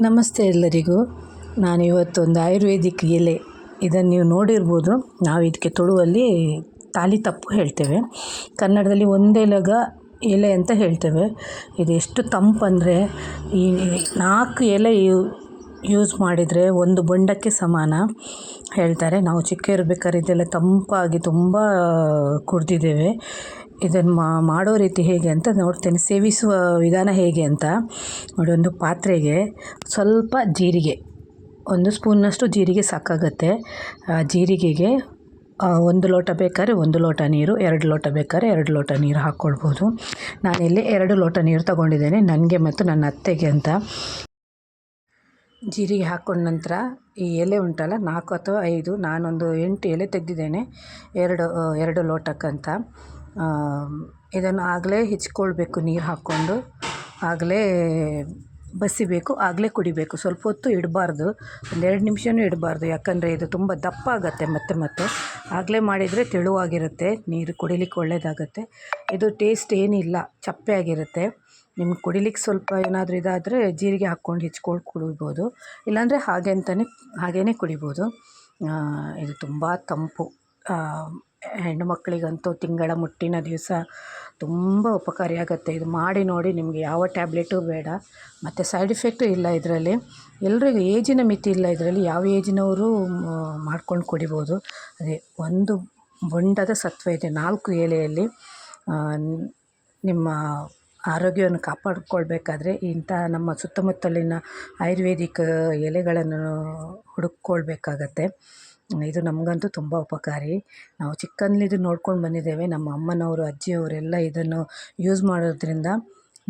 ನಮಸ್ತೆ ಎಲ್ಲರಿಗೂ. ನಾನಿವತ್ತೊಂದು ಆಯುರ್ವೇದಿಕ್ ಎಲೆ, ಇದನ್ನು ನೀವು ನೋಡಿರ್ಬೋದು. ನಾವು ಇದಕ್ಕೆ ತುಳುವಲ್ಲಿ ತಾಲಿ ತಪ್ಪು ಹೇಳ್ತೇವೆ, ಕನ್ನಡದಲ್ಲಿ ಒಂದೆಲಗ ಎಲೆ ಅಂತ ಹೇಳ್ತೇವೆ. ಇದು ಎಷ್ಟು ತಂಪಂದರೆ ಈ 4 ಎಲೆ ಯೂಸ್ ಮಾಡಿದರೆ ಒಂದು ಬೊಂಡಕ್ಕೆ ಸಮಾನ ಹೇಳ್ತಾರೆ. ನಾವು ಚಿಕ್ಕ ಇರಬೇಕಾದ್ರೆ ಇದೆಲ್ಲ ತಂಪಾಗಿ ತುಂಬ ಕುಡಿದಿದ್ದೇವೆ. ಇದನ್ನು ಮಾಡೋ ರೀತಿ ಹೇಗೆ ಅಂತ ನೋಡ್ತೇನೆ, ಸೇವಿಸುವ ವಿಧಾನ ಹೇಗೆ ಅಂತ ನೋಡಿ. ಒಂದು ಪಾತ್ರೆಗೆ ಸ್ವಲ್ಪ ಜೀರಿಗೆ, 1 ಸ್ಪೂನ್ನಷ್ಟು ಜೀರಿಗೆ ಸಾಕಾಗತ್ತೆ. ಜೀರಿಗೆಗೆ 1 ಲೋಟ ಬೇಕಾದ್ರೆ 1 ಲೋಟ ನೀರು, 2 ಲೋಟ ಬೇಕಾದ್ರೆ 2 ಲೋಟ ನೀರು ಹಾಕ್ಕೊಳ್ಬೋದು. ನಾನಿಲ್ಲಿ 2 ಲೋಟ ನೀರು ತಗೊಂಡಿದ್ದೇನೆ, ನನಗೆ ಮತ್ತು ನನ್ನ ಅತ್ತೆಗೆ ಅಂತ. ಜೀರಿಗೆ ಹಾಕ್ಕೊಂಡ ನಂತರ ಈ ಎಲೆ ಉಂಟಲ್ಲ, 4 ಅಥವಾ 5, ನಾನೊಂದು 8 ಎಲೆ ತೆಗೆದಿದ್ದೇನೆ, 2 ಲೋಟಕ್ಕಂತ. ಇದನ್ನು ಆಗಲೇ ಹೆಚ್ಕೊಳ್ಬೇಕು, ನೀರು ಹಾಕ್ಕೊಂಡು ಆಗಲೇ ಬಸಿಬೇಕು, ಆಗಲೇ ಕುಡಿಬೇಕು. ಸ್ವಲ್ಪ ಹೊತ್ತು ಇಡಬಾರ್ದು, 1-2 ನಿಮಿಷವೂ ಇಡಬಾರ್ದು, ಯಾಕಂದರೆ ಇದು ತುಂಬ ದಪ್ಪ ಆಗುತ್ತೆ. ಮತ್ತೆ ಆಗಲೇ ಮಾಡಿದರೆ ತೆಳುವಾಗಿರುತ್ತೆ, ನೀರು ಕುಡಿಲಿಕ್ಕೆ ಒಳ್ಳೆಯದಾಗತ್ತೆ. ಇದು ಟೇಸ್ಟ್ ಏನಿಲ್ಲ, ಚಪ್ಪೆ ಆಗಿರುತ್ತೆ. ನಿಮ್ಗೆ ಕುಡಿಲಿಕ್ಕೆ ಸ್ವಲ್ಪ ಏನಾದರೂ ಇದಾದರೆ ಜೀರಿಗೆ ಹಾಕ್ಕೊಂಡು ಹೆಚ್ಕೊಂಡು ಕುಡಿಬೋದು, ಇಲ್ಲಾಂದರೆ ಹಾಗೇ ಕುಡಿಬೋದು. ಇದು ತುಂಬ ತಂಪು. ಹೆಣ್ಣು ಮಕ್ಕಳಿಗಂತೂ ತಿಂಗಳ ಮುಟ್ಟಿನ ದಿವಸ ತುಂಬ ಉಪಕಾರಿಯಾಗತ್ತೆ. ಇದು ಮಾಡಿ ನೋಡಿ, ನಿಮಗೆ ಯಾವ ಟ್ಯಾಬ್ಲೆಟು ಬೇಡ, ಮತ್ತು ಸೈಡ್ ಎಫೆಕ್ಟು ಇಲ್ಲ ಇದರಲ್ಲಿ. ಎಲ್ರಿಗೂ ಏಜಿನ ಮಿತಿ ಇಲ್ಲ ಇದರಲ್ಲಿ, ಯಾವ ಏಜಿನವರು ಮಾಡ್ಕೊಂಡು ಕುಡಿಬೋದು. ಅದೇ ಒಂದು ಬೊಂಡದ ಸತ್ವ ಇದೆ 4 ಎಲೆಯಲ್ಲಿ. ನಿಮ್ಮ ಆರೋಗ್ಯವನ್ನು ಕಾಪಾಡಿಕೊಳ್ಬೇಕಾದ್ರೆ ಇಂಥ ನಮ್ಮ ಸುತ್ತಮುತ್ತಲಿನ ಆಯುರ್ವೇದಿಕ್ ಎಲೆಗಳನ್ನು ಹುಡುಕ್ಕೊಳ್ಬೇಕಾಗತ್ತೆ. ಇದು ನಮಗಂತೂ ತುಂಬ ಉಪಕಾರಿ. ನಾವು ಚಿಕ್ಕಂದಿದ್ದು ನೋಡ್ಕೊಂಡು ಬಂದಿದ್ದೇವೆ, ನಮ್ಮ ಅಮ್ಮನವರು, ಅಜ್ಜಿಯವರೆಲ್ಲ ಇದನ್ನು ಯೂಸ್ ಮಾಡೋದ್ರಿಂದ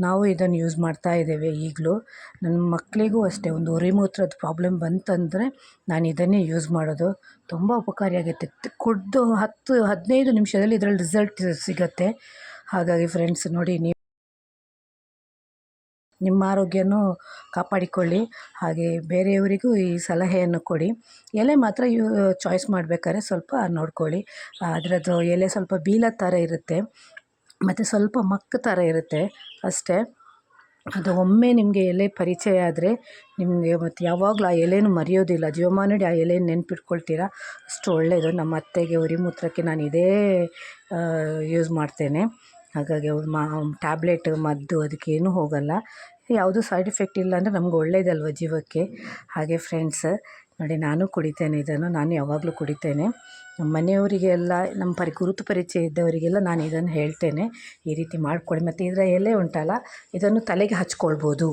ನಾವು ಇದನ್ನು ಯೂಸ್ ಮಾಡ್ತಾ ಇದ್ದೇವೆ ಈಗಲೂ. ನನ್ನ ಮಕ್ಕಳಿಗೂ ಅಷ್ಟೇ, ಒಂದು ಉರಿಮೂತ್ರದ ಪ್ರಾಬ್ಲಮ್ ಬಂತಂದರೆ ನಾನು ಇದನ್ನೇ ಯೂಸ್ ಮಾಡೋದು. ತುಂಬ ಉಪಕಾರಿಯಾಗುತ್ತೆ. ಕುಡಿದು 10-15 ನಿಮಿಷದಲ್ಲಿ ಇದರಲ್ಲಿ ರಿಸಲ್ಟ್ ಸಿಗುತ್ತೆ. ಹಾಗಾಗಿ ಫ್ರೆಂಡ್ಸ್ ನೋಡಿ, ನಿಮ್ಮ ಆರೋಗ್ಯನೂ ಕಾಪಾಡಿಕೊಳ್ಳಿ, ಹಾಗೆ ಬೇರೆಯವರಿಗೂ ಈ ಸಲಹೆಯನ್ನು ಕೊಡಿ. ಎಲೆ ಮಾತ್ರ ಚಾಯ್ಸ್ ಮಾಡಬೇಕಾದ್ರೆ ಸ್ವಲ್ಪ ನೋಡ್ಕೊಳ್ಳಿ. ಅದರದ್ದು ಎಲೆ ಸ್ವಲ್ಪ ಬೀಳೋ ಥರ ಇರುತ್ತೆ, ಮತ್ತು ಸ್ವಲ್ಪ ಮಕ್ಕ ಥರ ಇರುತ್ತೆ ಅಷ್ಟೇ. ಅದು ಒಮ್ಮೆ ನಿಮಗೆ ಎಲೆ ಪರಿಚಯ ಆದರೆ ನಿಮಗೆ ಮತ್ತು ಯಾವಾಗಲೂ ಆ ಎಲೆನೂ ಮರೆಯೋದಿಲ್ಲ, ಜೀವಮಾನಡಿ ಆ ಎಲೆನ ನೆನ್ಪಿಟ್ಕೊಳ್ತೀರ, ಅಷ್ಟು ಒಳ್ಳೆಯದು. ನಮ್ಮ ಅತ್ತೆಗೆ ಉರಿಮೂತ್ರಕ್ಕೆ ನಾನು ಇದೇ ಯೂಸ್ ಮಾಡ್ತೇನೆ. ಹಾಗಾಗಿ ಅವ್ರು ಟ್ಯಾಬ್ಲೆಟ್ ಮದ್ದು ಅದಕ್ಕೇನೂ ಹೋಗಲ್ಲ, ಯಾವುದೂ ಸೈಡ್ ಎಫೆಕ್ಟ್ ಇಲ್ಲ ಅಂದರೆ ನಮ್ಗೆ ಒಳ್ಳೆಯದಲ್ವ ಜೀವಕ್ಕೆ. ಹಾಗೆ ಫ್ರೆಂಡ್ಸ್ ನೋಡಿ, ನಾನು ಕುಡಿತೇನೆ ಇದನ್ನು, ನಾನು ಯಾವಾಗಲೂ ಕುಡಿತೇನೆ. ನಮ್ಮ ಮನೆಯವರಿಗೆಲ್ಲ, ನಮ್ಮ ಗುರುತು ಪರಿಚಯ ಇದ್ದವರಿಗೆಲ್ಲ ನಾನು ಇದನ್ನು ಹೇಳ್ತೇನೆ, ಈ ರೀತಿ ಮಾಡಿಕೊಡಿ. ಮತ್ತು ಇದರ ಎಲೆ ಉಂಟಲ್ಲ, ಇದನ್ನು ತಲೆಗೆ ಹಚ್ಕೊಳ್ಬೋದು.